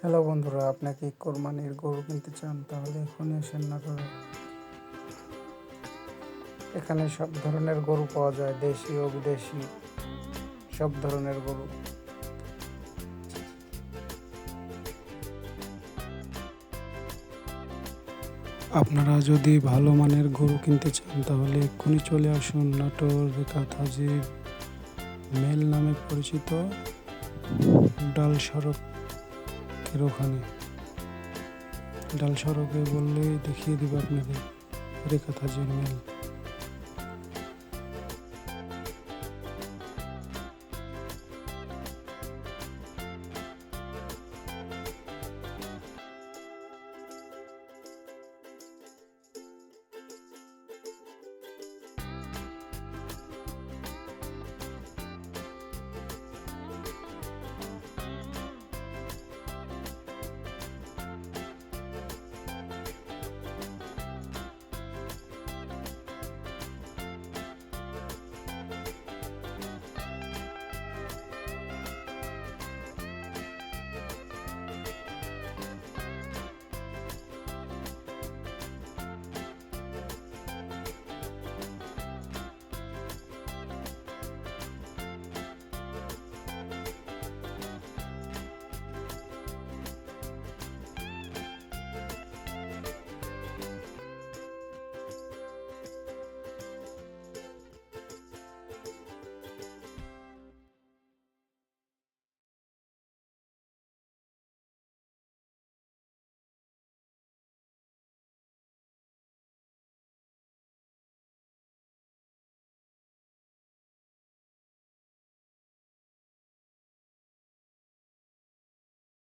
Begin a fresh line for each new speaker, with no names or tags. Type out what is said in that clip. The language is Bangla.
হ্যালো বন্ধুরা, আপনাকে কোরবানির গরু কিনতে চান তাহলে এখনই আসেন নাটোরে। এখানে সব ধরনের গরু পাওয়া যায়, দেশি ও বিদেশি সব ধরনের গরু। আপনারা যদি ভালো মানের গরু কিনতে চান তাহলে এক্ষুনি চলে আসুন নাটোর রেখাত হাজির মেল নামে পরিচিত ডাল সড়কের ওখানে। ডাল সড়কে বললেই দেখিয়ে দিব আপনাদের রেখাত হাজির মেল।